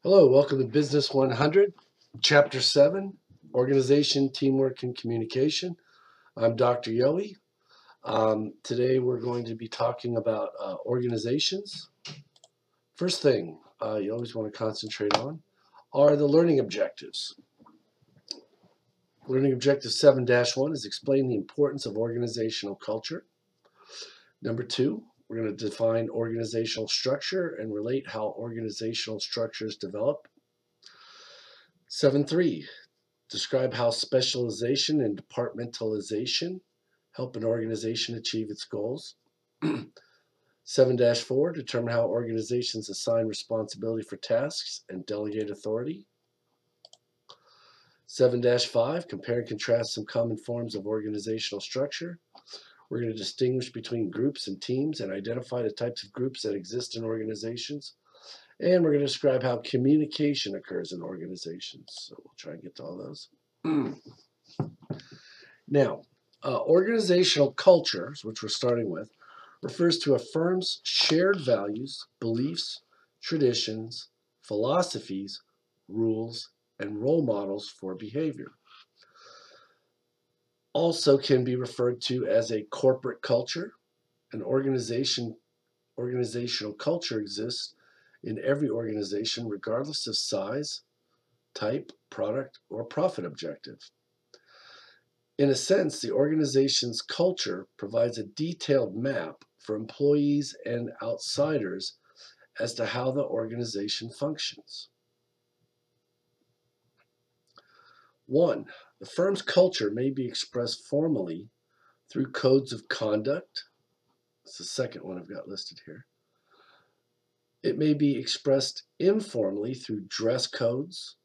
Hello, welcome to Business 100, Chapter 7, Organization, Teamwork, and Communication. I'm Dr. Yohe. Today we're going to be talking about organizations. First thing you always want to concentrate on are the learning objectives. Learning Objective 7-1 is explain the importance of organizational culture. Number 2, we're going to define organizational structure and relate how organizational structures develop. 7.3, describe how specialization and departmentalization help an organization achieve its goals. 7-4, determine how organizations assign responsibility for tasks and delegate authority. 7-5, compare and contrast some common forms of organizational structure. We're going to distinguish between groups and teams and identify the types of groups that exist in organizations. And we're going to describe how communication occurs in organizations. So we'll try and get to all those. Now, organizational cultures, which we're starting with, refers to a firm's shared values, beliefs, traditions, philosophies, rules, and role models for behavior. Also can be referred to as a corporate culture. An organizational culture exists in every organization regardless of size, type, product, or profit objective. In a sense, the organization's culture provides a detailed map for employees and outsiders as to how the organization functions. 1. The firm's culture may be expressed formally through codes of conduct. That's the second one I've got listed here. It may be expressed informally through dress codes,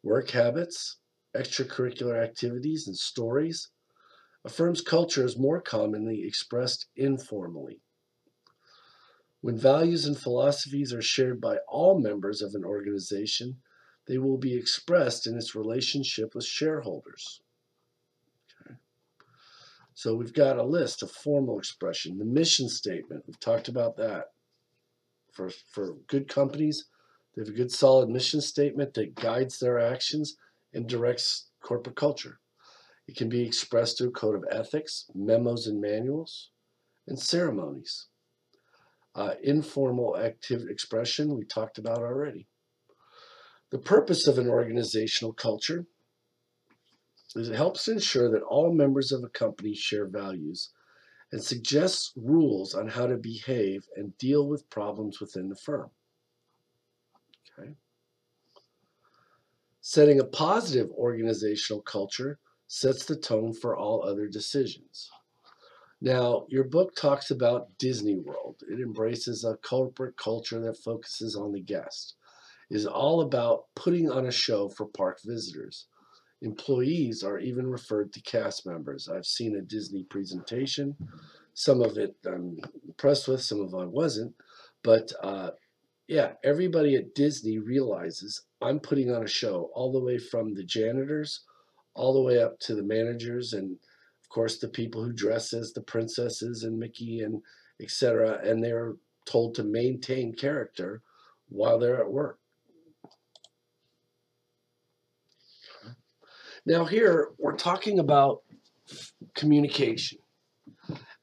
work habits, extracurricular activities, and stories. A firm's culture is more commonly expressed informally. When values and philosophies are shared by all members of an organization, they will be expressed in its relationship with shareholders. Okay. So we've got a list of formal expression. The mission statement, we've talked about that. For good companies, they have a good solid mission statement that guides their actions and directs corporate culture. It can be expressed through a code of ethics, memos and manuals, and ceremonies. Informal expression we talked about already. The purpose of an organizational culture is it helps to ensure that all members of a company share values and suggests rules on how to behave and deal with problems within the firm. Okay. Setting a positive organizational culture sets the tone for all other decisions. Now, your book talks about Disney World. It embraces a corporate culture that focuses on the guest. It is all about putting on a show for park visitors. Employees are even referred to cast members. I've seen a Disney presentation. Some of it I'm impressed with, some of it I wasn't. But yeah, everybody at Disney realizes I'm putting on a show, all the way from the janitors, all the way up to the managers, and of course the people who dress as the princesses and Mickey and etc. And they're told to maintain character while they're at work. Now here we're talking about communication.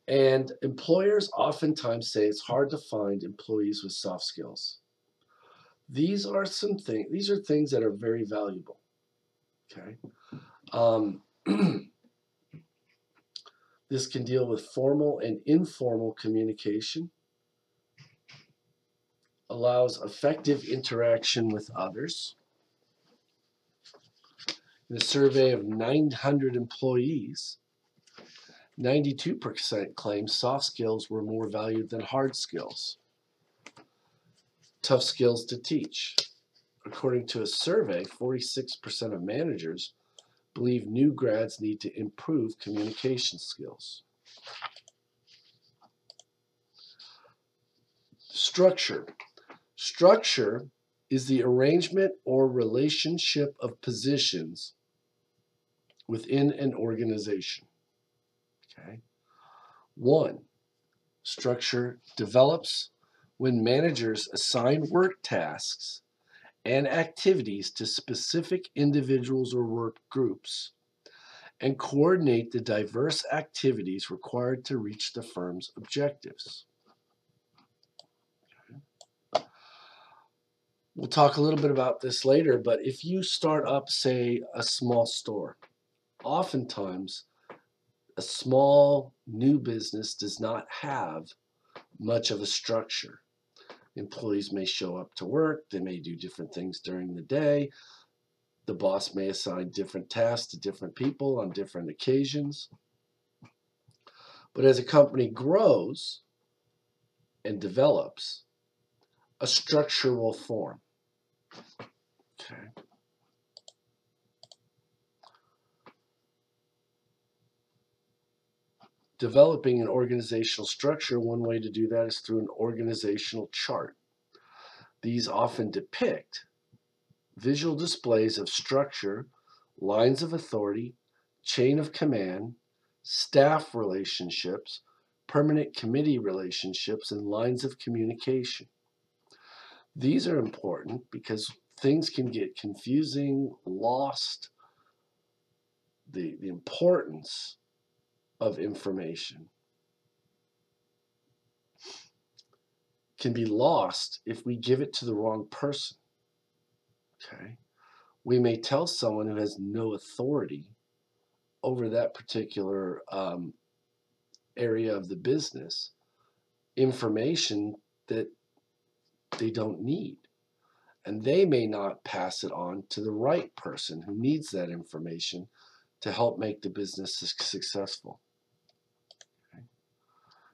And employers oftentimes say it's hard to find employees with soft skills. These are things that are very valuable. Okay. This can deal with formal and informal communication, allows effective interaction with others. In a survey of 900 employees, 92% claimed soft skills were more valued than hard skills. Tough skills to teach. According to a survey, 46% of managers believe new grads need to improve communication skills. Structure. Structure is the arrangement or relationship of positions within an organization. Okay. 1. Structure develops when managers assign work tasks and activities to specific individuals or work groups, and coordinate the diverse activities required to reach the firm's objectives. We'll talk a little bit about this later, but if you start up, say, a small store, oftentimes a small new business does not have much of a structure. Employees may show up to work, they may do different things during the day. The boss may assign different tasks to different people on different occasions. But as a company grows and develops, a structure will form. Okay. Developing an organizational structure, one way to do that is through an organizational chart. These often depict visual displays of structure, lines of authority, chain of command, staff relationships, permanent committee relationships, and lines of communication. These are important because things can get confusing, lost. The importance of information can be lost if we give it to the wrong person. Okay? We may tell someone who has no authority over that particular area of the business information that they don't need. And they may not pass it on to the right person who needs that information to help make the business successful. Okay.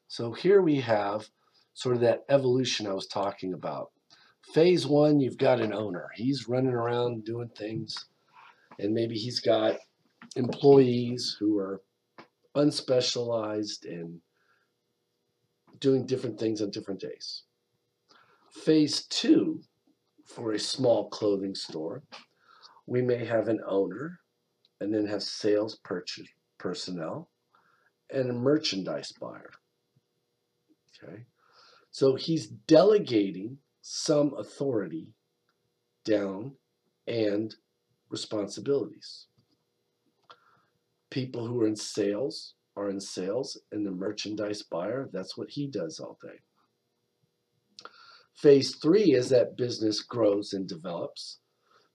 So here we have sort of that evolution I was talking about. Phase one, you've got an owner. He's running around doing things, and maybe he's got employees who are unspecialized and doing different things on different days. Phase two, for a small clothing store, we may have an owner and then have sales purchase personnel and a merchandise buyer. Okay, so he's delegating some authority down and responsibilities. People who are in sales, and the merchandise buyer, that's what he does all day. Phase three, as that business grows and develops,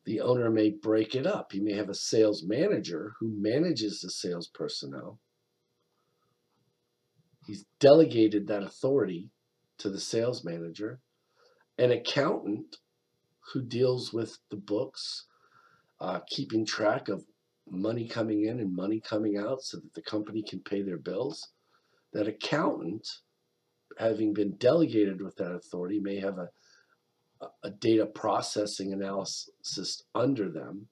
the owner may break it up. He may have a sales manager who manages the sales personnel. He's delegated that authority to the sales manager. An accountant who deals with the books, keeping track of money coming in and money coming out so that the company can pay their bills. That accountant, having been delegated with that authority, may have a data processing analysis under them.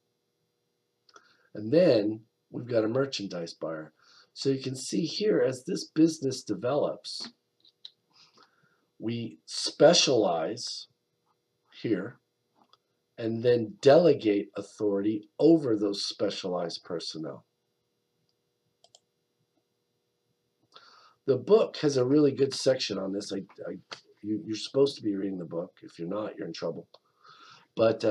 And then we've got a merchandise buyer. So you can see here, as this business develops, we specialize here and then delegate authority over those specialized personnel. The book has a really good section on this. You're supposed to be reading the book. If you're not, you're in trouble. But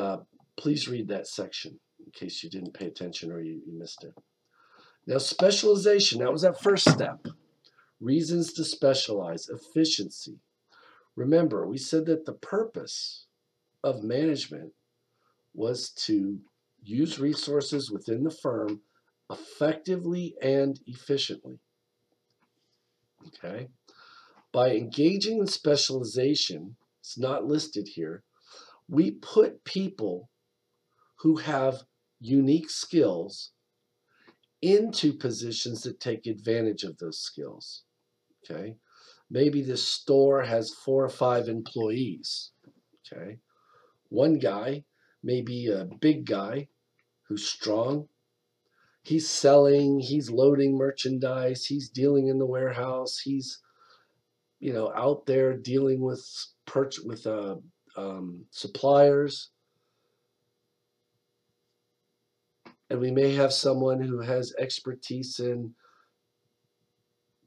please read that section in case you didn't pay attention or you missed it. Now, specialization, that was that first step. Reasons to specialize, efficiency. Remember, we said that the purpose of management was to use resources within the firm effectively and efficiently. Okay? By engaging in specialization, it's not listed here, we put people who have unique skills into positions that take advantage of those skills. Okay? Maybe this store has 4 or 5 employees. Okay? One guy may be a big guy who's strong. He's selling, he's loading merchandise, he's dealing in the warehouse, he's out there dealing with suppliers. And we may have someone who has expertise in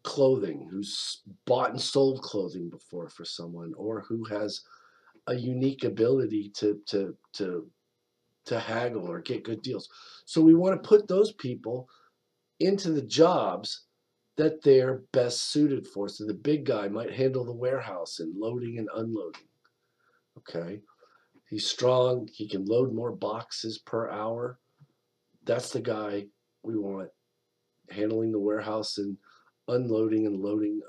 clothing, who's bought and sold clothing before for someone, or who has a unique ability to haggle or get good deals. So we want to put those people into the jobs that they're best suited for. So the big guy might handle the warehouse and loading and unloading. Okay. He's strong. He can load more boxes per hour. That's the guy we want handling the warehouse and unloading and loading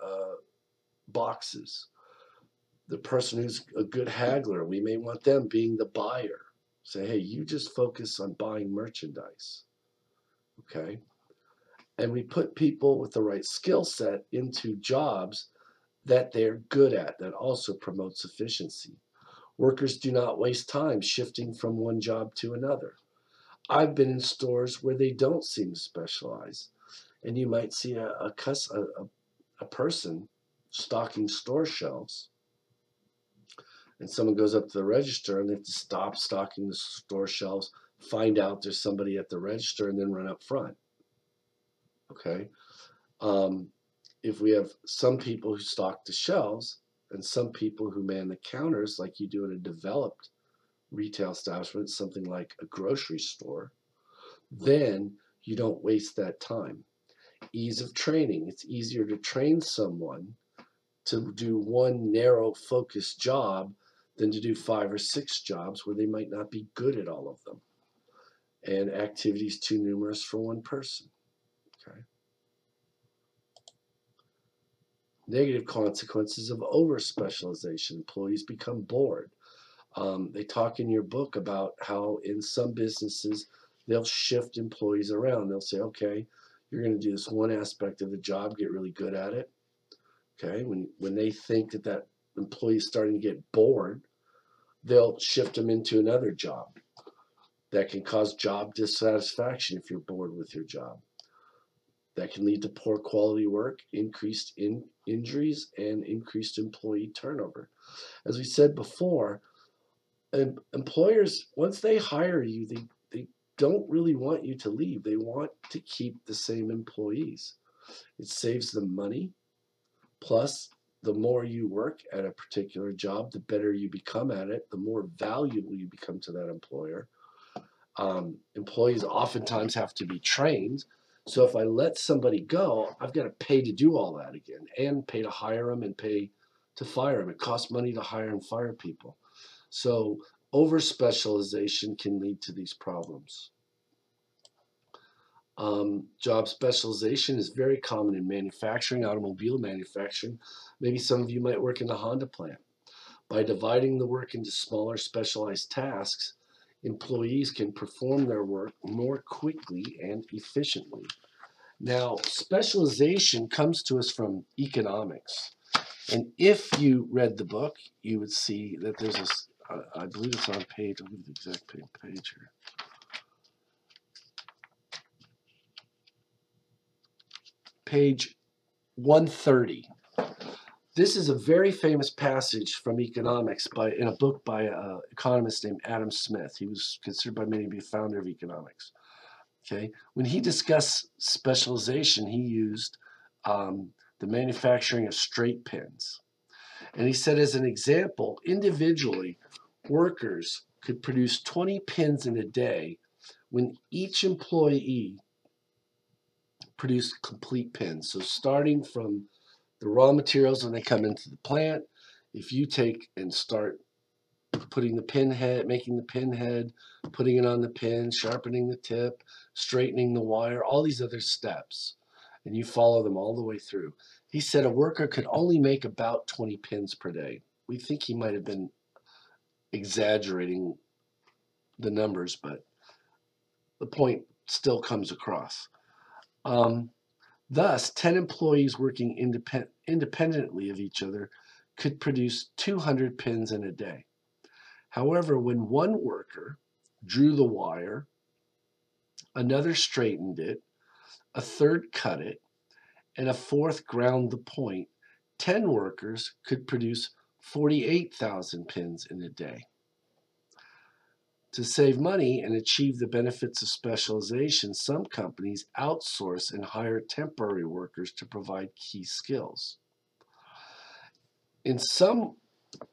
boxes. The person who's a good haggler, we may want them being the buyer. Say, hey, you just focus on buying merchandise. Okay. And we put people with the right skill set into jobs that they're good at, that also promotes efficiency. Workers do not waste time shifting from one job to another. I've been in stores where they don't seem to specialize, and you might see a person stocking store shelves, and someone goes up to the register and they have to stop stocking the store shelves, find out there's somebody at the register, and then run up front. Okay. If we have some people who stock the shelves and some people who man the counters, like you do in a developed retail establishment, something like a grocery store, then you don't waste that time. Ease of training. It's easier to train someone to do one narrow focused job than to do 5 or 6 jobs where they might not be good at all of them. And activities too numerous for one person. Okay. Negative consequences of over-specialization. Employees become bored. They talk in your book about how in some businesses they'll shift employees around. They'll say, okay, you're going to do this one aspect of the job, get really good at it. Okay, when they think that that employee is starting to get bored, they'll shift them into another job. That can cause job dissatisfaction if you're bored with your job. That can lead to poor quality work, increased injuries, and increased employee turnover. As we said before, employers, once they hire you, they don't really want you to leave. They want to keep the same employees. It saves them money. Plus, the more you work at a particular job, the better you become at it, the more valuable you become to that employer. Employees oftentimes have to be trained. So if I let somebody go, I've got to pay to do all that again, and pay to hire them and pay to fire them. It costs money to hire and fire people. So over-specialization can lead to these problems. Job specialization is very common in manufacturing, automobile manufacturing. Maybe some of you might work in the Honda plant. By dividing the work into smaller specialized tasks, employees can perform their work more quickly and efficiently. Now, specialization comes to us from economics. And if you read the book, you would see that there's this, I believe it's on page, I'll give you the exact page here. Page 130. This is a very famous passage from economics in a book by an economist named Adam Smith. He was considered by many to be a founder of economics. Okay, when he discussed specialization, he used the manufacturing of straight pins. And he said, as an example, individually, workers could produce 20 pins in a day when each employee produced complete pins. So starting from the raw materials when they come into the plant, if you take and start putting the pin head, making the pin head, putting it on the pin, sharpening the tip, straightening the wire, all these other steps, and you follow them all the way through. He said a worker could only make about 20 pins per day. We think he might have been exaggerating the numbers, but the point still comes across. Thus, 10 employees working independently of each other could produce 200 pins in a day. However, when one worker drew the wire, another straightened it, a third cut it, and a fourth ground the point, 10 workers could produce 48,000 pins in a day. To save money and achieve the benefits of specialization, some companies outsource and hire temporary workers to provide key skills. In some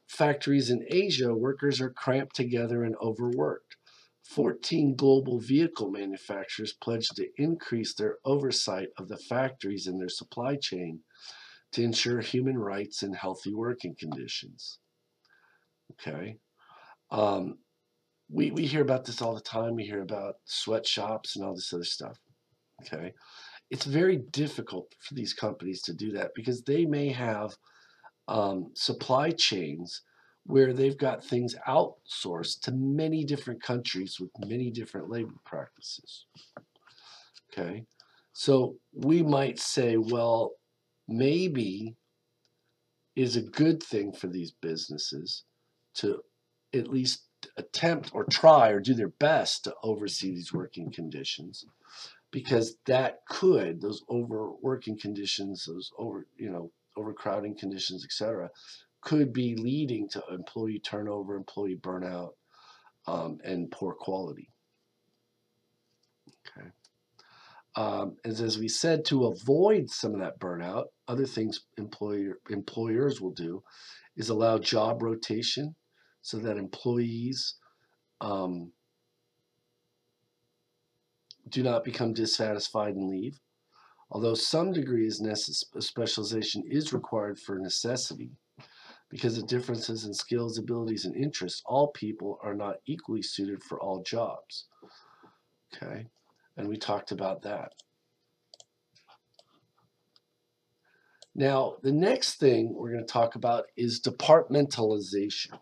factories in Asia, workers are cramped together and overworked. 14 global vehicle manufacturers pledged to increase their oversight of the factories in their supply chain to ensure human rights and healthy working conditions. Okay. We hear about this all the time. We hear about sweatshops and all this other stuff. Okay. It's very difficult for these companies to do that because they may have supply chains where they've got things outsourced to many different countries with many different labor practices. Okay. So we might say, well, maybe is a good thing for these businesses to at least attempt or try or do their best to oversee these working conditions, because that could, those overworking conditions, those overcrowding conditions, etc., could be leading to employee turnover, employee burnout, and poor quality. Okay. As we said, to avoid some of that burnout, other things employers will do is allow job rotation so that employees do not become dissatisfied and leave. Although some degree of specialization is required for necessity, because of differences in skills, abilities, and interests, all people are not equally suited for all jobs. Okay, and we talked about that. Now, the next thing we're going to talk about is departmentalization.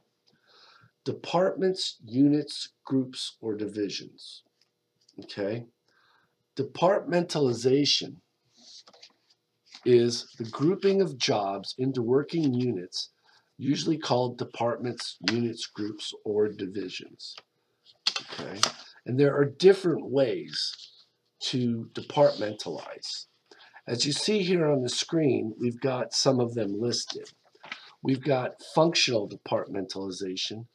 Departments, units, groups, or divisions. Okay, departmentalization is the grouping of jobs into working units, usually called departments, units, groups, or divisions. Okay, and there are different ways to departmentalize. As you see here on the screen, we've got some of them listed. We've got functional departmentalization,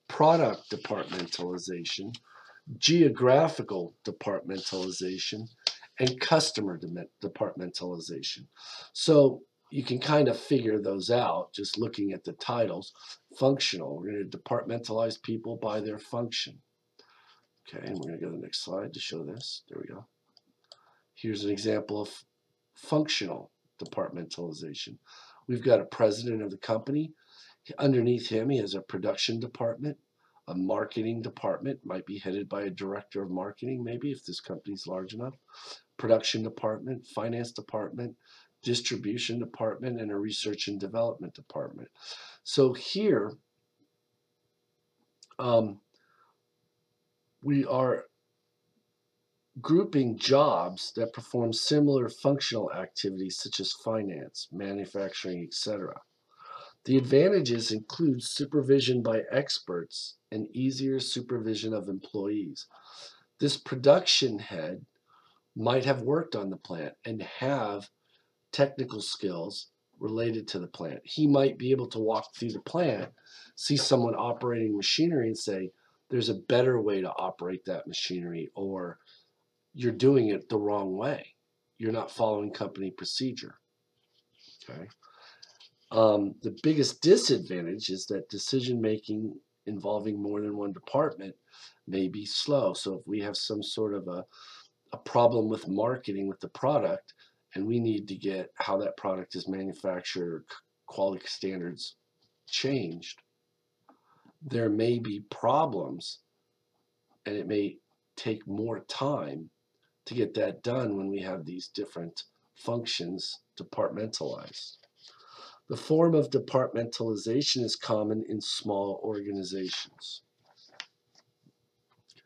product departmentalization, geographical departmentalization, and customer departmentalization. So you can kind of figure those out just looking at the titles. Functional, we're going to departmentalize people by their function. Okay, and we're going to go to the next slide to show this. There we go. Here's an example of functional departmentalization. We've got a president of the company. Underneath him, he has a production department, a marketing department, might be headed by a director of marketing, maybe, if this company's large enough, production department, finance department, distribution department, and a research and development department. So here, we are grouping jobs that perform similar functional activities such as finance, manufacturing, etc. The advantages include supervision by experts and easier supervision of employees. This production head might have worked on the plant and have technical skills related to the plant. He might be able to walk through the plant, see someone operating machinery and say, there's a better way to operate that machinery, or you're doing it the wrong way. You're not following company procedure. Okay. The biggest disadvantage is that decision-making involving more than one department may be slow. So if we have some sort of a problem with marketing with the product, and we need to get how that product is manufactured, quality standards changed, there may be problems, and it may take more time to get that done when we have these different functions departmentalized. The form of departmentalization is common in small organizations.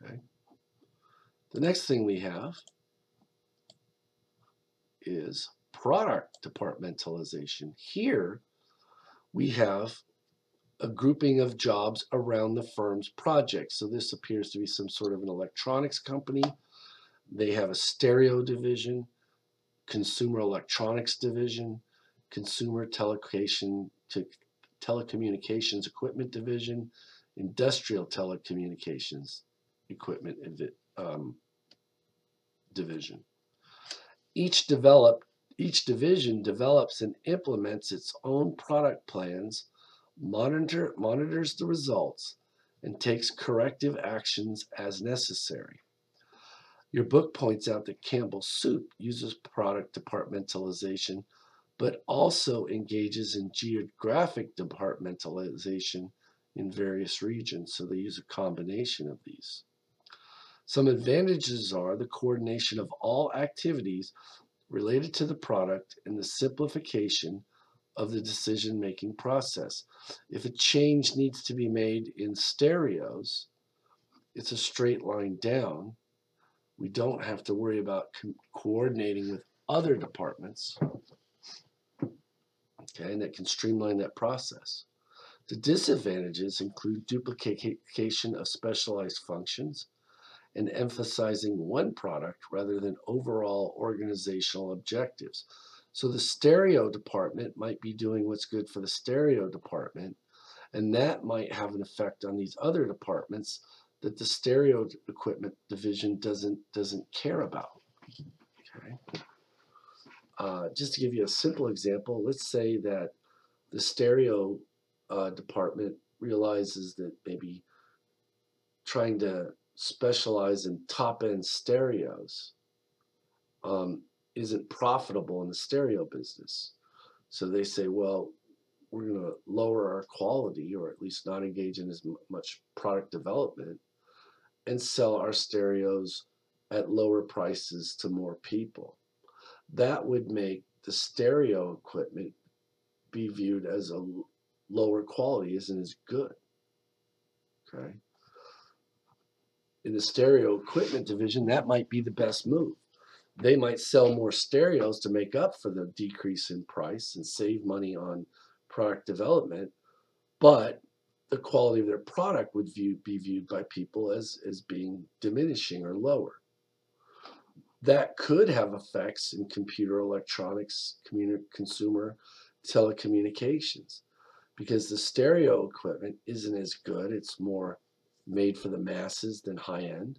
Okay. The next thing we have is product departmentalization. Here we have a grouping of jobs around the firm's project. So this appears to be some sort of an electronics company. They have a stereo division, consumer electronics division, consumer telecommunications equipment division, industrial telecommunications equipment division. Each division develops and implements its own product plans, monitors the results, and takes corrective actions as necessary. Your book points out that Campbell Soup uses product departmentalization, but also engages in geographic departmentalization in various regions. So they use a combination of these. Some advantages are the coordination of all activities related to the product and the simplification of the decision-making process. If a change needs to be made in stereos, it's a straight line down. We don't have to worry about coordinating with other departments, okay, and that can streamline that process. The disadvantages include duplication of specialized functions and emphasizing one product rather than overall organizational objectives. So the stereo department might be doing what's good for the stereo department, and that might have an effect on these other departments that the stereo equipment division doesn't care about. Okay. Just to give you a simple example, let's say that the stereo department realizes that maybe trying to specialize in top-end stereos isn't profitable in the stereo business. So they say, well, we're going to lower our quality, or at least not engage in as much product development, and sell our stereos at lower prices to more people. That would make the stereo equipment be viewed as a lower quality, isn't as good. Okay. In the stereo equipment division, that might be the best move. They might sell more stereos to make up for the decrease in price and save money on product development, but the quality of their product would be viewed by people as being diminishing or lower. That could have effects in computer electronics, consumer telecommunications, because the stereo equipment isn't as good. It's more made for the masses than high-end.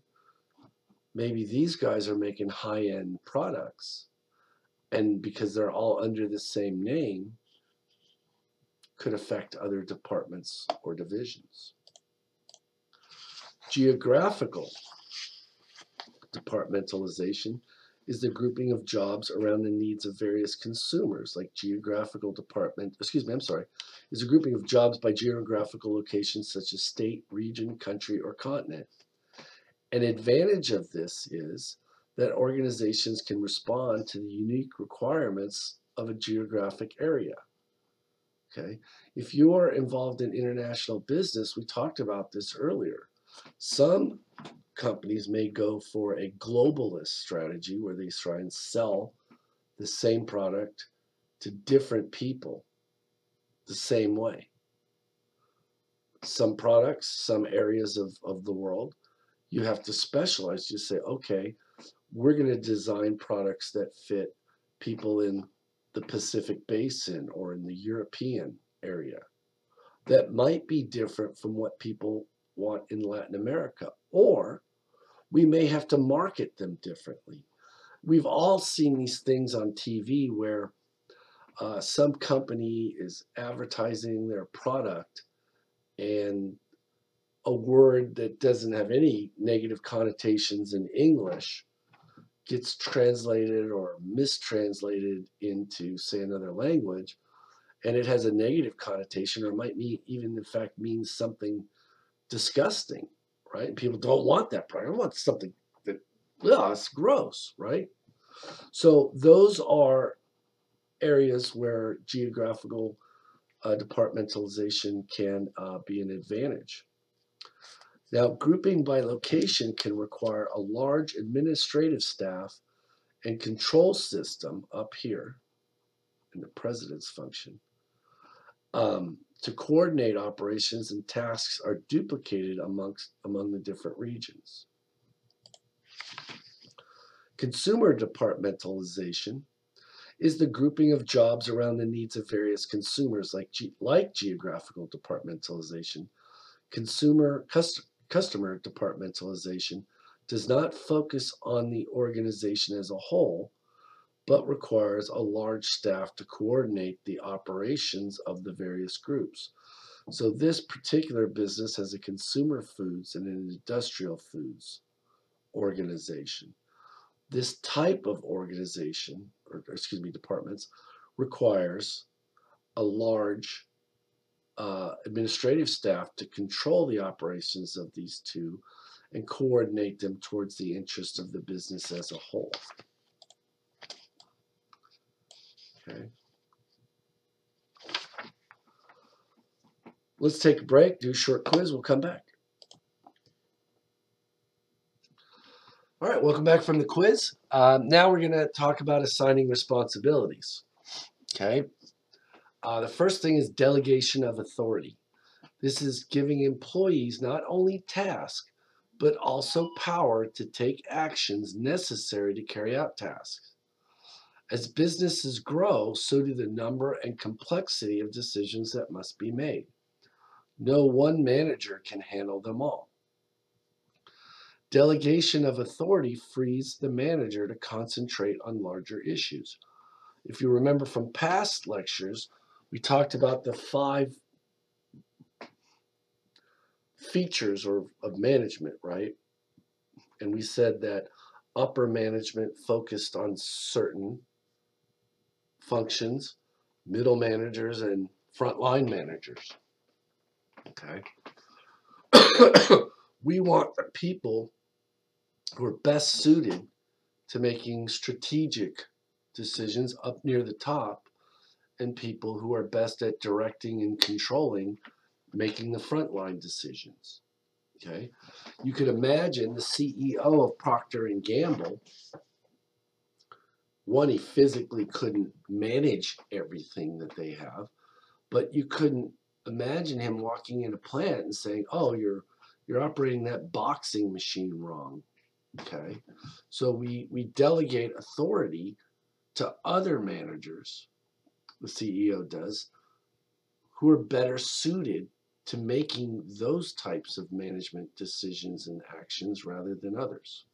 Maybe these guys are making high-end products, and because they're all under the same name, could affect other departments or divisions. Geographical departmentalization is the grouping of jobs around the needs of various consumers, like is a grouping of jobs by geographical locations such as state, region, country, or continent. An advantage of this is that organizations can respond to the unique requirements of a geographic area. Okay, if you are involved in international business, we talked about this earlier. Some companies may go for a globalist strategy where they try and sell the same product to different people the same way. Some products, some areas of the world, you have to specialize. You say, okay, we're going to design products that fit people in the Pacific Basin or in the European area. That might be different from what people want in Latin America, or we may have to market them differently. We've all seen these things on TV where some company is advertising their product and a word that doesn't have any negative connotations in English gets translated or mistranslated into, say, another language, and it has a negative connotation, or might even in fact mean something disgusting, right? People don't want that product. I want something that, it's gross, right? So those are areas where geographical departmentalization can be an advantage. Now, grouping by location can require a large administrative staff and control system up here in the president's function. To coordinate operations, and tasks are duplicated among the different regions. Consumer departmentalization is the grouping of jobs around the needs of various consumers, like geographical departmentalization. Customer departmentalization does not focus on the organization as a whole, but requires a large staff to coordinate the operations of the various groups. So this particular business has a consumer foods and an industrial foods organization. This type of organization, or excuse me, departments, requires a large administrative staff to control the operations of these two and coordinate them towards the interest of the business as a whole. Okay. Let's take a break, do a short quiz, we'll come back. All right, welcome back from the quiz. Now we're going to talk about assigning responsibilities. Okay. The first thing is delegation of authority. This is giving employees not only tasks, but also power to take actions necessary to carry out tasks. As businesses grow, so do the number and complexity of decisions that must be made. No one manager can handle them all. Delegation of authority frees the manager to concentrate on larger issues. If you remember from past lectures, we talked about the 5 features of management, right? And we said that upper management focused on certain functions, middle managers, and frontline managers. Okay. We want people who are best suited to making strategic decisions up near the top, and people who are best at directing and controlling, making the frontline decisions. Okay, you could imagine the CEO of Procter and Gamble. One, he physically couldn't manage everything that they have, but you couldn't imagine him walking in a plant and saying, "Oh, you're operating that boxing machine wrong." Okay, so we delegate authority to other managers. The CEO does, who are better suited to making those types of management decisions and actions rather than others.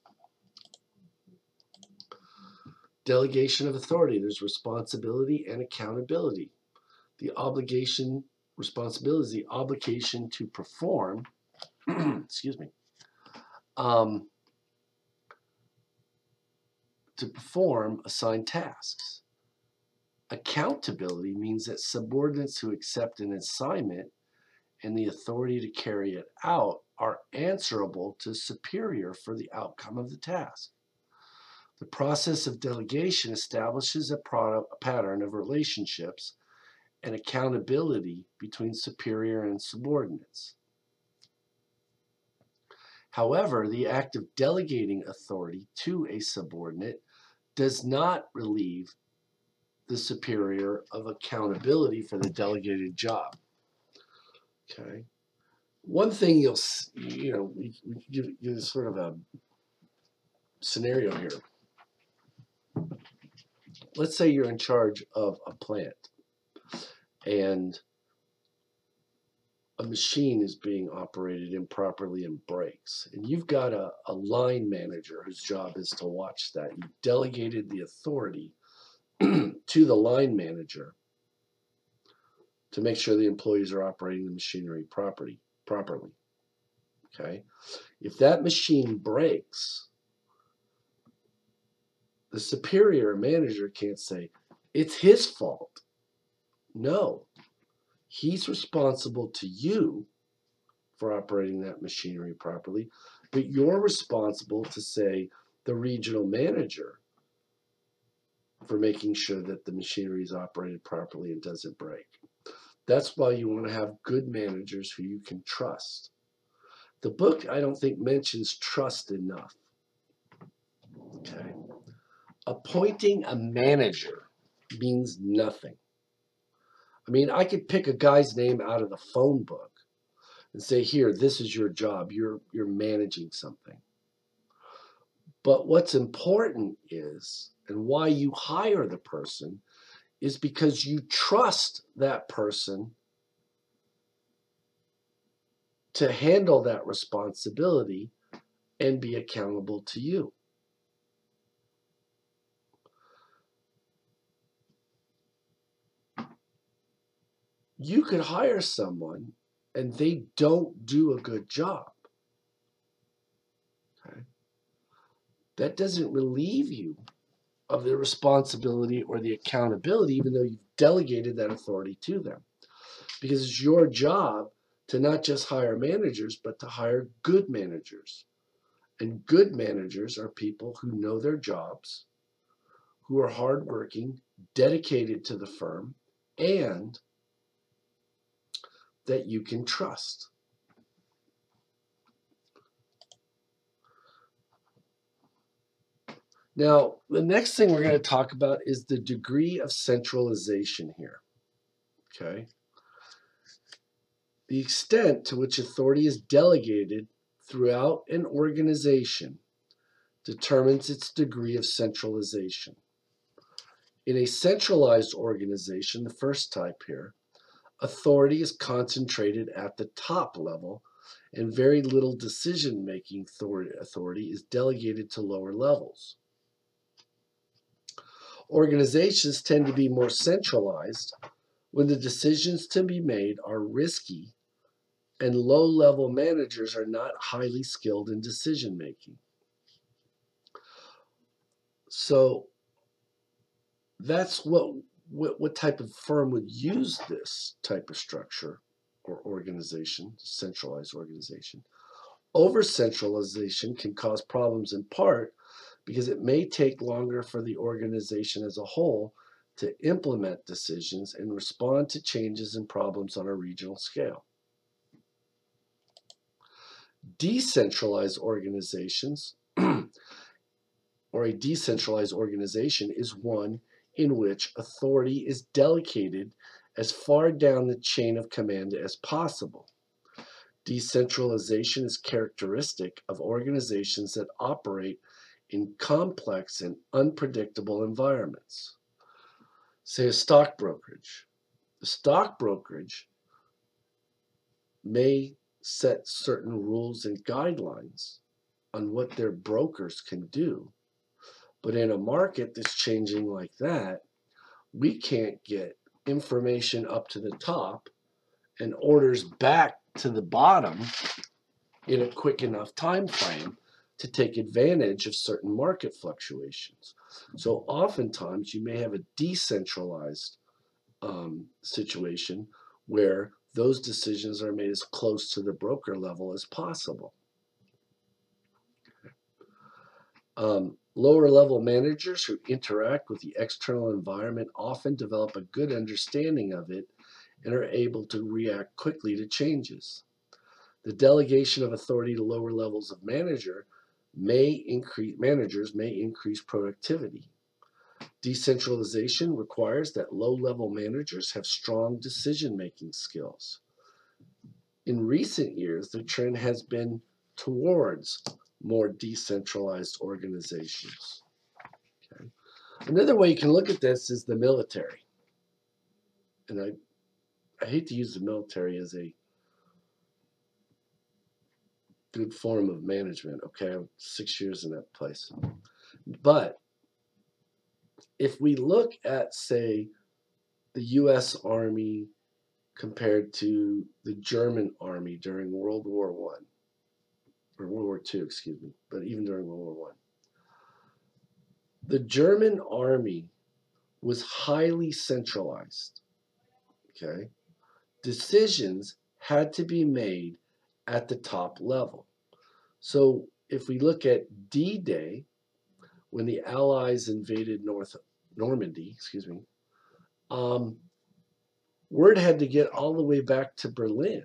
Delegation of authority. There's responsibility and accountability. The responsibility is the obligation to perform, excuse me, to perform assigned tasks. Accountability means that subordinates who accept an assignment and the authority to carry it out are answerable to superior for the outcome of the task. The process of delegation establishes a pattern of relationships and accountability between superior and subordinates. However, the act of delegating authority to a subordinate does not relieve the superior of accountability for the delegated job. Okay. One thing we give sort of a scenario here. Let's say you're in charge of a plant and a machine is being operated improperly and breaks. And you've got a line manager whose job is to watch that. You've delegated the authority to the line manager to make sure the employees are operating the machinery properly. Okay? If that machine breaks, the superior manager can't say, it's his fault. No. He's responsible to you for operating that machinery properly, but you're responsible to, say, the regional manager for making sure that the machinery is operated properly and doesn't break. That's why you want to have good managers who you can trust. The book, I don't think, mentions trust enough. Okay. Appointing a manager means nothing. I mean, I could pick a guy's name out of the phone book and say, here, this is your job. You're managing something. But what's important is, and why you hire the person, is because you trust that person to handle that responsibility and be accountable to you. You could hire someone and they don't do a good job, okay, that doesn't relieve you of the responsibility or the accountability, even though you've delegated that authority to them. Because it's your job to not just hire managers, but to hire good managers. And good managers are people who know their jobs, who are hardworking, dedicated to the firm, and that you can trust. Now, the next thing we're going to talk about is the degree of centralization here. Okay? The extent to which authority is delegated throughout an organization determines its degree of centralization. In a centralized organization, the first type here, authority is concentrated at the top level, and very little decision-making authority is delegated to lower levels. Organizations tend to be more centralized when the decisions to be made are risky and low-level managers are not highly skilled in decision-making. So that's what type of firm would use this type of structure or organization, centralized organization. Over-centralization can cause problems in part because it may take longer for the organization as a whole to implement decisions and respond to changes and problems on a regional scale. Decentralized organizations or a decentralized organization is one in which authority is delegated as far down the chain of command as possible. Decentralization is characteristic of organizations that operate in complex and unpredictable environments. Say a stock brokerage. The stock brokerage may set certain rules and guidelines on what their brokers can do. But in a market that's changing like that, we can't get information up to the top and orders back to the bottom in a quick enough time frame to take advantage of certain market fluctuations. So oftentimes you may have a decentralized situation where those decisions are made as close to the broker level as possible. Lower level managers who interact with the external environment often develop a good understanding of it and are able to react quickly to changes. The delegation of authority to lower levels of managers may increase productivity. Decentralization requires that low-level managers have strong decision-making skills. In recent years, the trend has been towards more decentralized organizations. Okay. Another way you can look at this is the military. And I hate to use the military as a good form of management. Okay, I'm 6 years in that place. But if we look at, say, the U.S. Army compared to the German Army during World War I, or World War II, excuse me, but even during World War I, the German Army was highly centralized. Okay, decisions had to be made at the top level. So if we look at D-Day, when the Allies invaded Normandy, word had to get all the way back to Berlin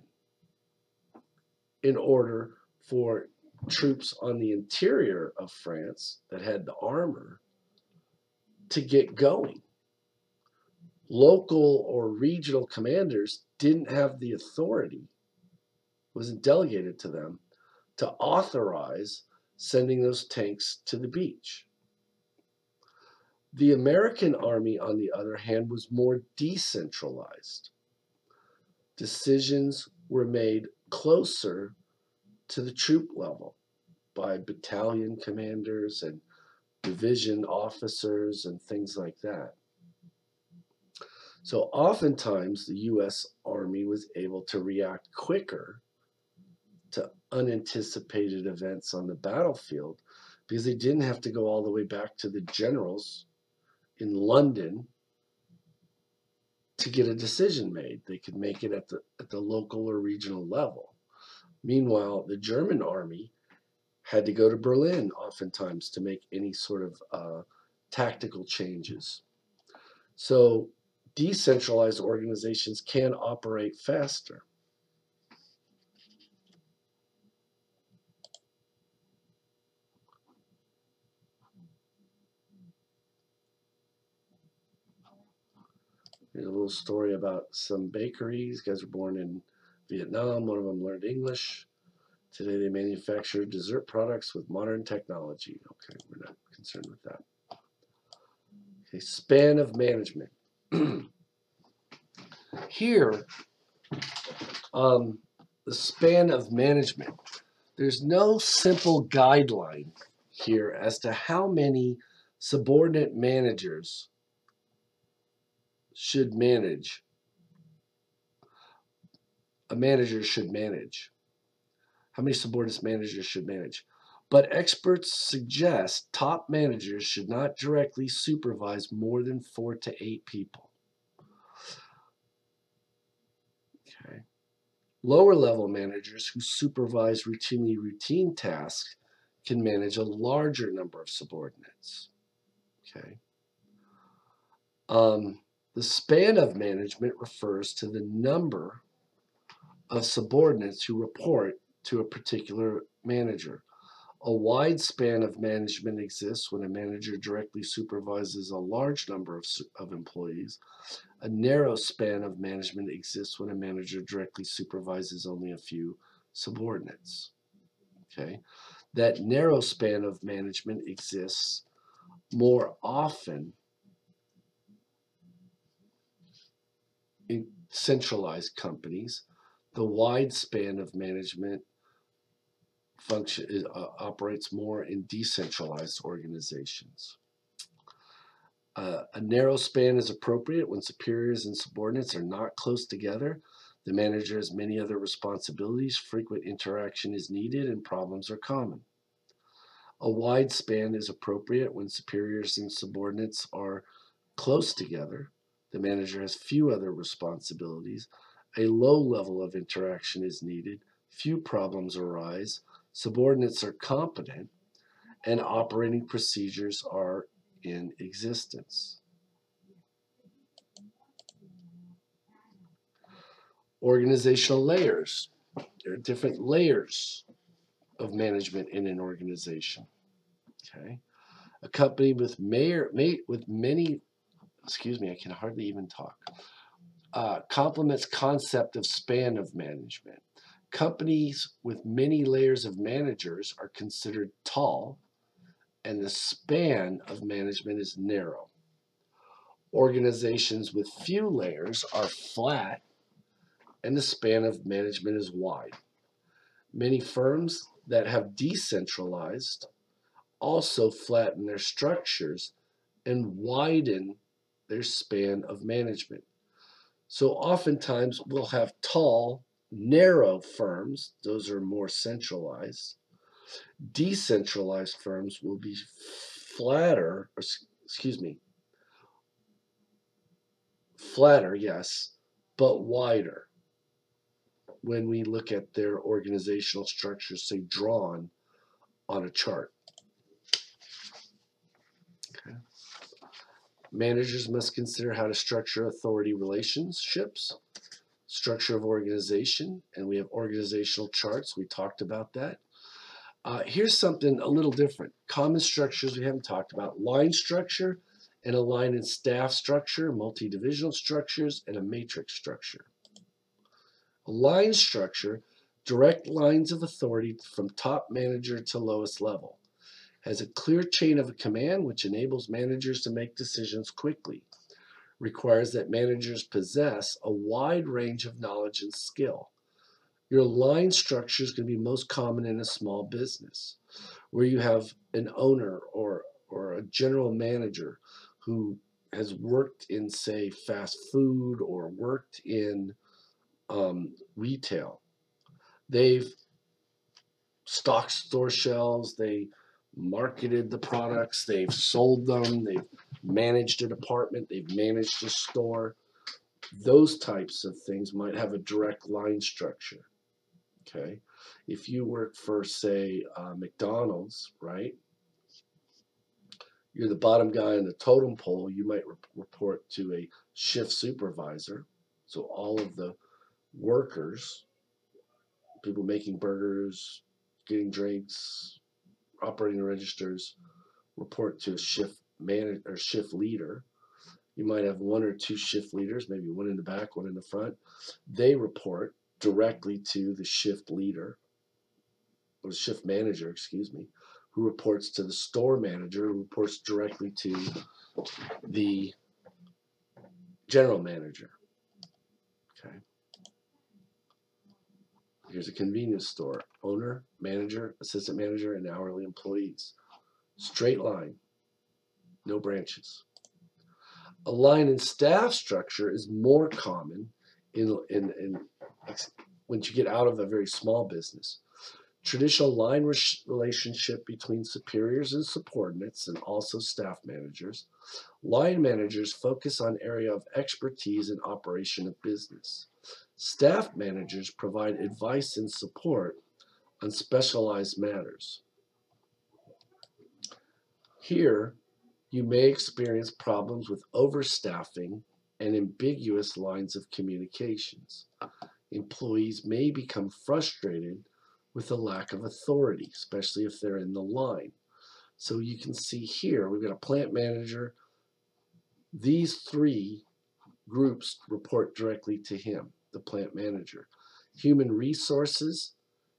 in order for troops on the interior of France that had the armor to get going. Local or regional commanders didn't have the authority, wasn't delegated to them, to authorize sending those tanks to the beach. The American Army, on the other hand, was more decentralized. Decisions were made closer to the troop level by battalion commanders and division officers and things like that. So oftentimes the U.S. Army was able to react quicker to unanticipated events on the battlefield because they didn't have to go all the way back to the generals in London to get a decision made. They could make it at the local or regional level. Meanwhile, the German army had to go to Berlin oftentimes to make any sort of tactical changes. So decentralized organizations can operate faster. Here's a little story about some bakeries. These guys were born in Vietnam. One of them learned English. Today they manufacture dessert products with modern technology. Okay, we're not concerned with that. Okay, span of management. Here, the span of management. There's no simple guideline here as to how many subordinate managers should manage. A manager should manage. How many subordinate managers should manage? But experts suggest top managers should not directly supervise more than 4 to 8 people. Okay. Lower level managers who supervise routine tasks can manage a larger number of subordinates. Okay. The span of management refers to the number of subordinates who report to a particular manager. A wide span of management exists when a manager directly supervises a large number of employees. A narrow span of management exists when a manager directly supervises only a few subordinates. Okay, that narrow span of management exists more often in centralized companies. The wide span of management operates more in decentralized organizations. A narrow span is appropriate when superiors and subordinates are not close together. The manager has many other responsibilities, frequent interaction is needed, and problems are common. A wide span is appropriate when superiors and subordinates are close together. The manager has few other responsibilities. A low level of interaction is needed. Few problems arise. Subordinates are competent, and operating procedures are in existence. Organizational layers. There are different layers of management in an organization. Okay, a company with many, excuse me, I can hardly even talk. Complements concept of span of management. Companies with many layers of managers are considered tall, and the span of management is narrow. Organizations with few layers are flat, and the span of management is wide. Many firms that have decentralized also flatten their structures and widen their span of management. So oftentimes we'll have tall, narrow firms, those are more centralized. Decentralized firms will be flatter, flatter, yes, but wider when we look at their organizational structures, say drawn on a chart. Okay. Managers must consider how to structure authority relationships, structure of organization, and we have organizational charts. We talked about that. Here's something a little different. Common structures we haven't talked about. Line structure and a line and staff structure, multi-divisional structures, and a matrix structure. A line structure, direct lines of authority from top manager to lowest level. Has a clear chain of command which enables managers to make decisions quickly. Requires that managers possess a wide range of knowledge and skill. Your line structure is going to be most common in a small business where you have an owner or a general manager who has worked in, say, fast food or worked in retail. They've stocked store shelves, they marketed the products, they've sold them, they've managed a department, they've managed a store. Those types of things might have a direct line structure. Okay. If you work for, say, McDonald's, right? You're the bottom guy in the totem pole. You might report to a shift supervisor. So all of the workers, people making burgers, getting drinks, operating registers, report to a shift manager or shift leader. You might have one or two shift leaders, maybe one in the back, one in the front. They report directly to the shift leader, or the shift manager, excuse me, who reports to the store manager, who reports directly to the general manager. Okay. Here's a convenience store: owner, manager, assistant manager, and hourly employees. Straight line, no branches. A line and staff structure is more common once you get out of a very small business. Traditional line relationship between superiors and subordinates, and also staff managers. Line managers focus on area of expertise and operation of business. Staff managers provide advice and support on specialized matters. Here, you may experience problems with overstaffing and ambiguous lines of communications. Employees may become frustrated with a lack of authority, especially if they're in the line. So you can see here, we've got a plant manager. These three groups report directly to him, the plant manager. Human resources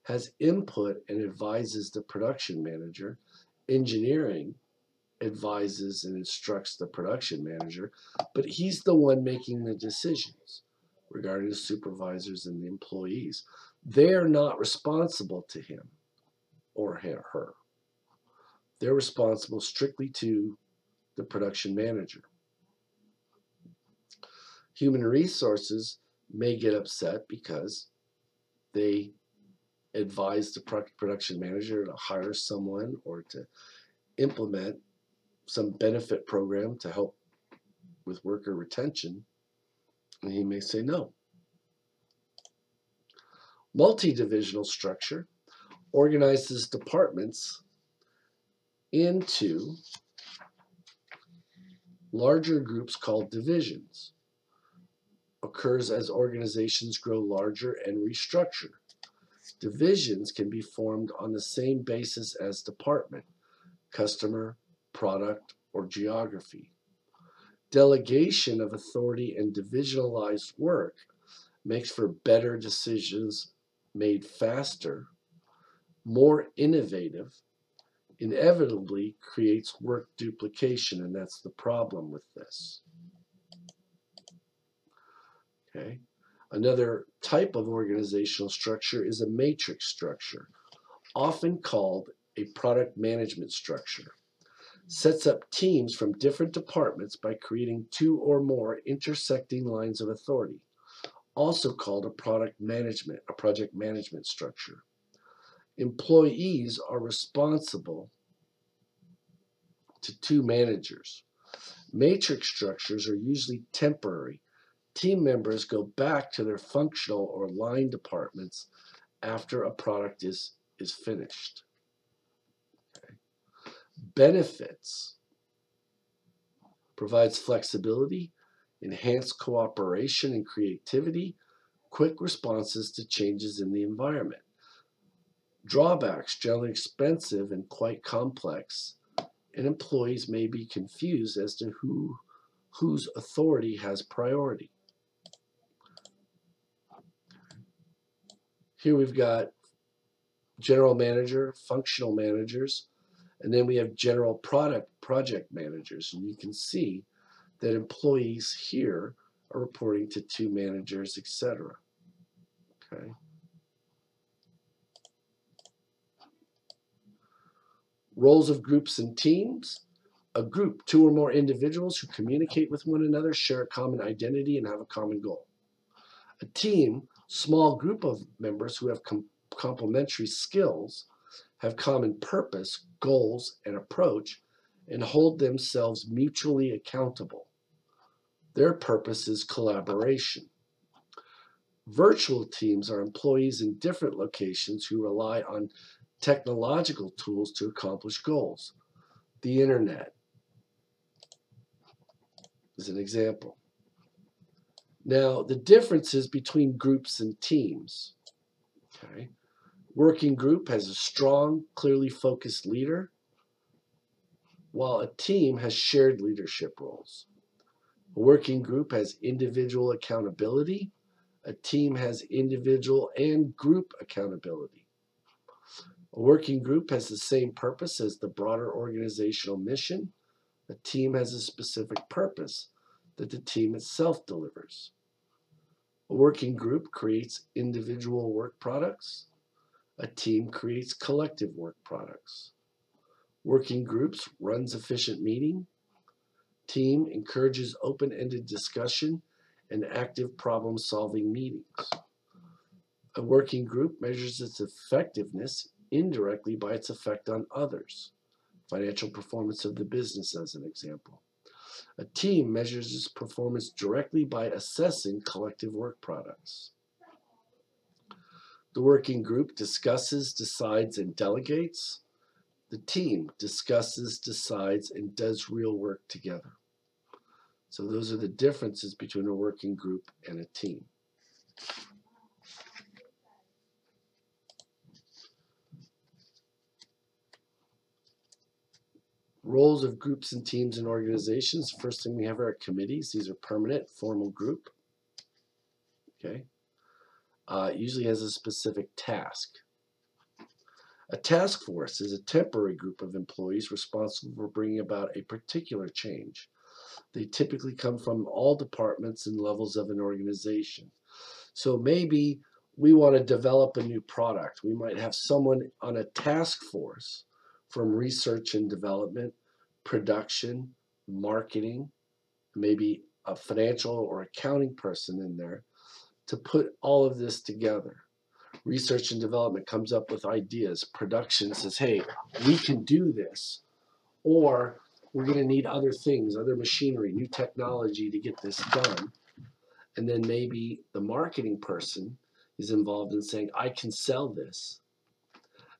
has input and advises the production manager. Engineering advises and instructs the production manager, but he's the one making the decisions regarding the supervisors and the employees. They're not responsible to him or her. They're responsible strictly to the production manager. Human resources may get upset because they advise the production manager to hire someone or to implement some benefit program to help with worker retention, and he may say no. Multi-divisional structure organizes departments into larger groups called divisions. Occurs as organizations grow larger and restructure. Divisions can be formed on the same basis as department: customer, product, or geography. Delegation of authority and divisionalized work makes for better decisions made faster, more innovative, inevitably creates work duplication, and that's the problem with this. Okay. Another type of organizational structure is a matrix structure, often called a product management structure. Sets up teams from different departments by creating two or more intersecting lines of authority, also called a project management structure. Employees are responsible to two managers. Matrix structures are usually temporary. Team members go back to their functional or line departments after a product is finished. Okay. Benefits: provides flexibility, enhanced cooperation and creativity, quick responses to changes in the environment. Drawbacks: generally expensive and quite complex, and employees may be confused as to whose authority has priority. Here we've got general manager, functional managers, and then we have general project managers. And you can see that employees here are reporting to two managers, etc. Okay. Roles of groups and teams. A group, two or more individuals who communicate with one another, share a common identity, and have a common goal. A team, small group of members who have complementary skills, have common purpose, goals, and approach, and hold themselves mutually accountable. Their purpose is collaboration. Virtual teams are employees in different locations who rely on technological tools to accomplish goals. The internet is an example. Now, the differences between groups and teams. Okay. Working group has a strong, clearly focused leader, while a team has shared leadership roles. A working group has individual accountability. A team has individual and group accountability. A working group has the same purpose as the broader organizational mission. A team has a specific purpose that the team itself delivers. A working group creates individual work products. A team creates collective work products. Working groups runs efficient meeting. Team encourages open-ended discussion and active problem-solving meetings. A working group measures its effectiveness indirectly by its effect on others. Financial performance of the business as an example. A team measures its performance directly by assessing collective work products. The working group discusses, decides, and delegates. The team discusses, decides, and does real work together. So those are the differences between a working group and a team. Roles of groups and teams in organizations. First thing we have are committees. These are permanent, formal group. Okay. Usually has a specific task. A task force is a temporary group of employees responsible for bringing about a particular change. They typically come from all departments and levels of an organization. So maybe we want to develop a new product. We might have someone on a task force from research and development, production, marketing, maybe a financial or accounting person in there to put all of this together. Research and development comes up with ideas. Production says, hey, we can do this, or we're going to need other things, other machinery, new technology to get this done. And then maybe the marketing person is involved in saying, I can sell this.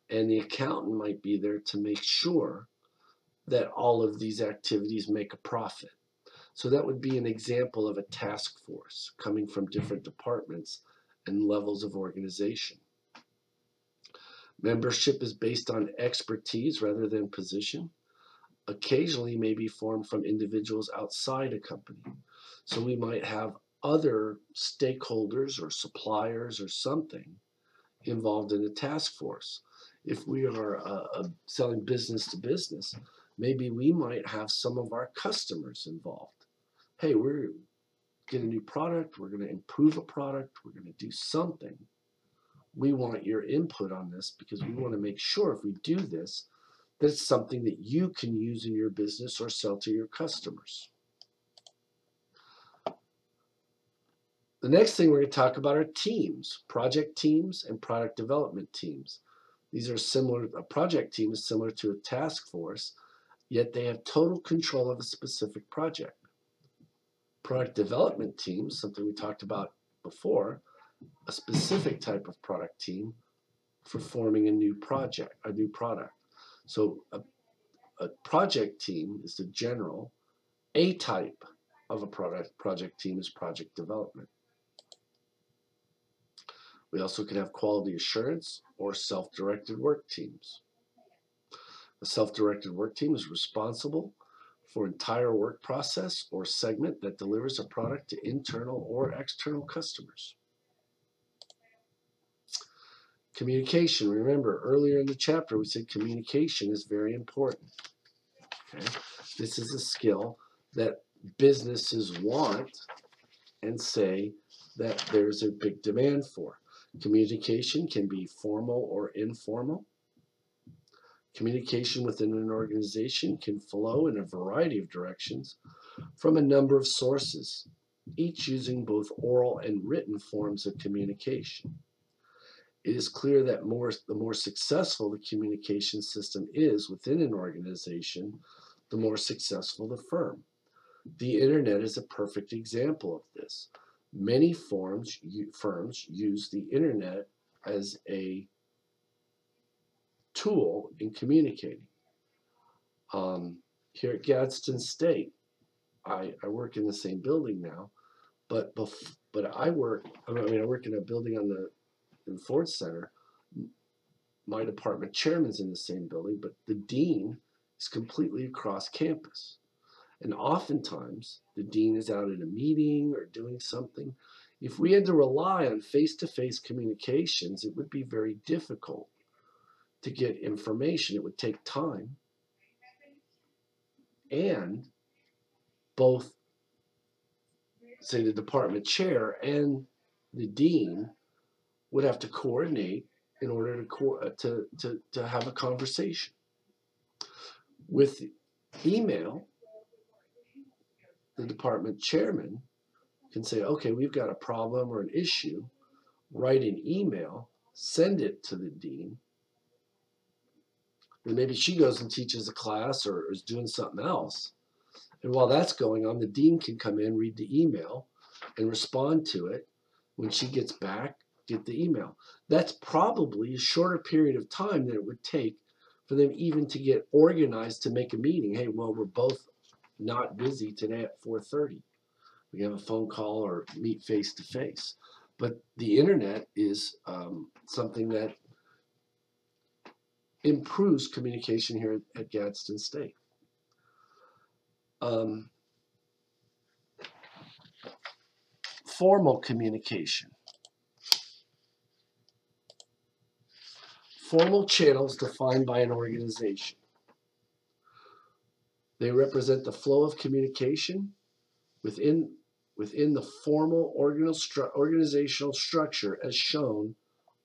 And the accountant might be there to make sure that all of these activities make a profit. So that would be an example of a task force coming from different departments and levels of organization. Membership is based on expertise rather than position. Occasionally may be formed from individuals outside a company. So we might have other stakeholders or suppliers or something involved in the task force. If we are selling business to business, maybe we might have some of our customers involved. Hey, we're getting a new product, we're going to improve a product, we're going to do something. We want your input on this because we want to make sure if we do this, that it's something that you can use in your business or sell to your customers. The next thing we're going to talk about are teams, project teams and product development teams. These are similar. A project team is similar to a task force, yet they have total control of a specific project. Product development teams, something we talked about before, a specific type of product team for forming a new project, a new product. So a project team is the general. A type of a project team is project development. We also can have quality assurance or self-directed work teams. A self-directed work team is responsible for entire work process or segment that delivers a product to internal or external customers. Communication. Remember, earlier in the chapter, we said communication is very important. Okay? This is a skill that businesses want and say that there's a big demand for. Communication can be formal or informal. Communication within an organization can flow in a variety of directions from a number of sources, each using both oral and written forms of communication. It is clear that the more successful the communication system is within an organization, the more successful the firm. The internet is a perfect example of this. Many firms use the internet as a tool in communicating. Here at Gadsden State, I work in the same building now, but I work in a building in Ford Center. My department chairman's in the same building, but the dean is completely across campus. And oftentimes, the dean is out at a meeting or doing something. If we had to rely on face-to-face communications, it would be very difficult to get information. It would take time. And both, say, the department chair and the dean would have to coordinate in order to have a conversation. With email, the department chairman can say, okay, we've got a problem or an issue, write an email, send it to the dean. Then maybe she goes and teaches a class or is doing something else. And while that's going on, the dean can come in, read the email, and respond to it. When she gets back, get the email. That's probably a shorter period of time than it would take for them even to get organized to make a meeting. Hey, well, we're both not busy today at 4:30. We have a phone call or meet face to face. But the internet is something that improves communication here at Gadsden State. Formal communication. Formal channels defined by an organization. They represent the flow of communication within the formal organizational structure as shown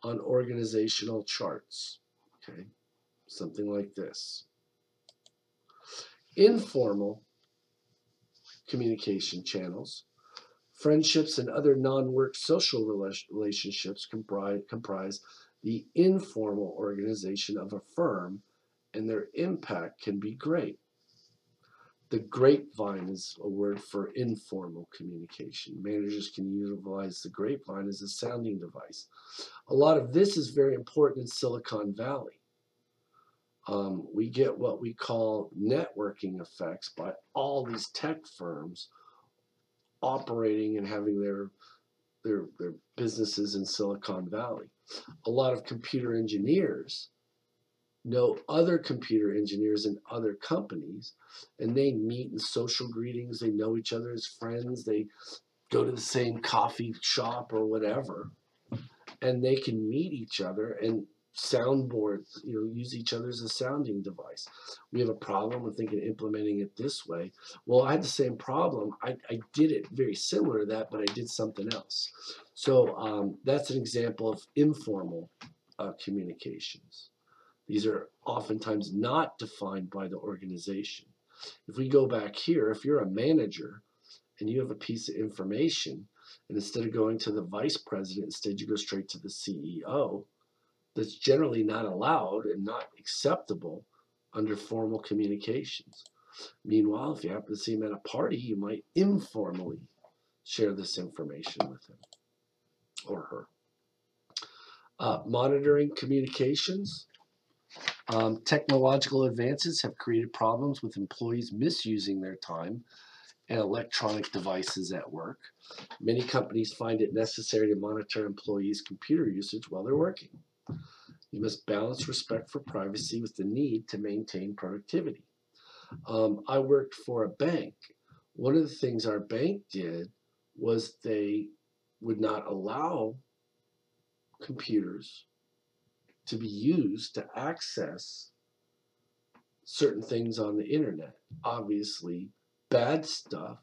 on organizational charts. Okay, something like this. Informal communication channels. Friendships and other non-work social relationships comprise the informal organization of a firm, and their impact can be great. The grapevine is a word for informal communication. Managers can utilize the grapevine as a sounding device. A lot of this is very important in Silicon Valley. We get what we call networking effects by all these tech firms operating and having their businesses in Silicon Valley. A lot of computer engineers know other computer engineers in other companies, and they meet in social greetings. They know each other as friends. They go to the same coffee shop or whatever, and they can meet each other and soundboards, use each other as a sounding device. We have a problem. We're thinking of implementing it this way. Well, I had the same problem. I did it very similar to that, but I did something else. So that's an example of informal communications. These are oftentimes not defined by the organization. If we go back here, if you're a manager and you have a piece of information, and instead of going to the vice president, instead you go straight to the CEO, that's generally not allowed and not acceptable under formal communications. Meanwhile, if you happen to see him at a party, you might informally share this information with him or her. Monitoring communications. Technological advances have created problems with employees misusing their time and electronic devices at work. Many companies find it necessary to monitor employees' computer usage while they're working. You must balance respect for privacy with the need to maintain productivity. I worked for a bank. One of the things our bank did was they would not allow computers to be used to access certain things on the internet. Obviously, bad stuff,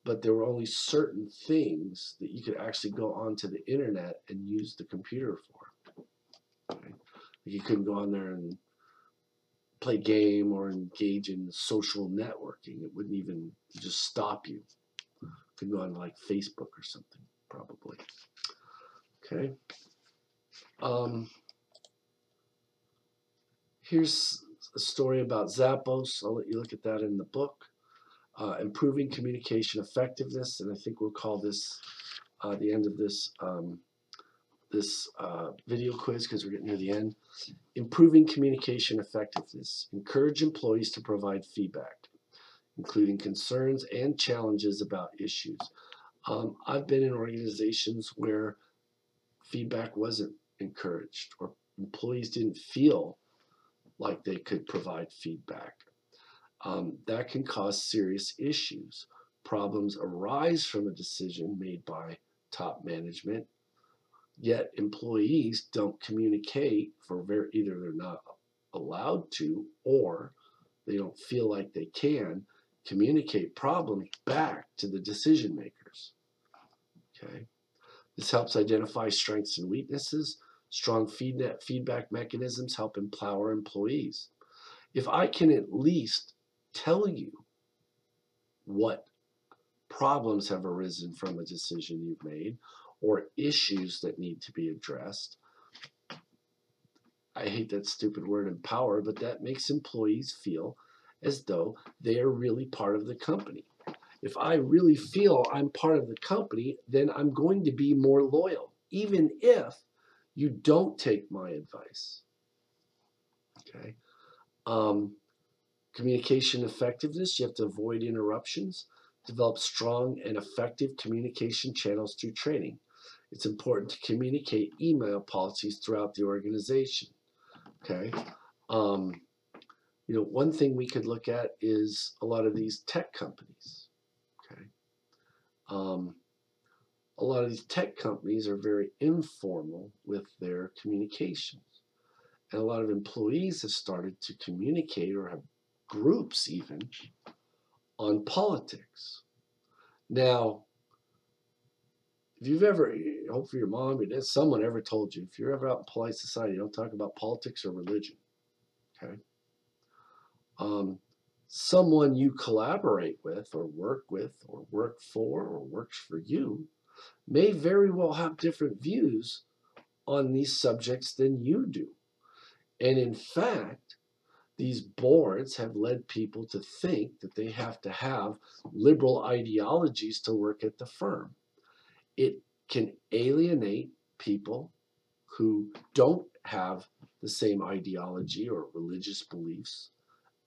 but there were only certain things that you could actually go onto the internet and use the computer for. Okay. Like you couldn't go on there and play game or engage in social networking. It wouldn't even just stop you. You could go on like Facebook or something, probably. Okay. Here's a story about Zappos. I'll let you look at that in the book. Improving communication effectiveness, and I think we'll call this the end of this video quiz because we're getting near the end. Improving communication effectiveness. Encourage employees to provide feedback, including concerns and challenges about issues. I've been in organizations where feedback wasn't encouraged or employees didn't feel like they could provide feedback. That can cause serious issues. Problems arise from a decision made by top management, yet employees don't communicate either they're not allowed to or they don't feel like they can communicate problems back to the decision makers. Okay. This helps identify strengths and weaknesses. Strong feedback mechanisms help empower employees. If I can at least tell you what problems have arisen from a decision you've made or issues that need to be addressed, I hate that stupid word empower, but that makes employees feel as though they are really part of the company. If I really feel I'm part of the company, then I'm going to be more loyal, even if you don't take my advice. Okay. Communication effectiveness, you have to avoid interruptions, develop strong and effective communication channels through training. It's important to communicate email policies throughout the organization. Okay. One thing we could look at is a lot of these tech companies. Okay. A lot of these tech companies are very informal with their communications. And a lot of employees have started to communicate or have groups even on politics. Now, if you've ever, hopefully your mom, your dad, someone ever told you, if you're ever out in polite society, don't talk about politics or religion. Okay. Someone you collaborate with or work for or works for you may very well have different views on these subjects than you do. And in fact, these boards have led people to think that they have to have liberal ideologies to work at the firm. It can alienate people who don't have the same ideology or religious beliefs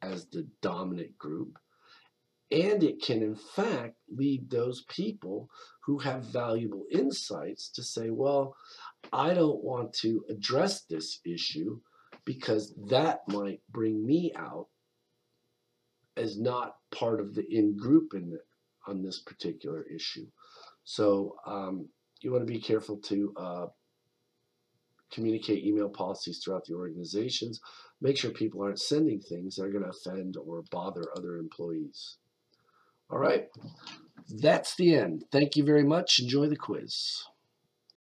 as the dominant group. And it can, in fact, lead those people who have valuable insights to say, well, I don't want to address this issue because that might bring me out as not part of the in-group on this particular issue. So you want to be careful to communicate email policies throughout the organizations. Make sure people aren't sending things that are going to offend or bother other employees. All right, that's the end. Thank you very much. Enjoy the quiz.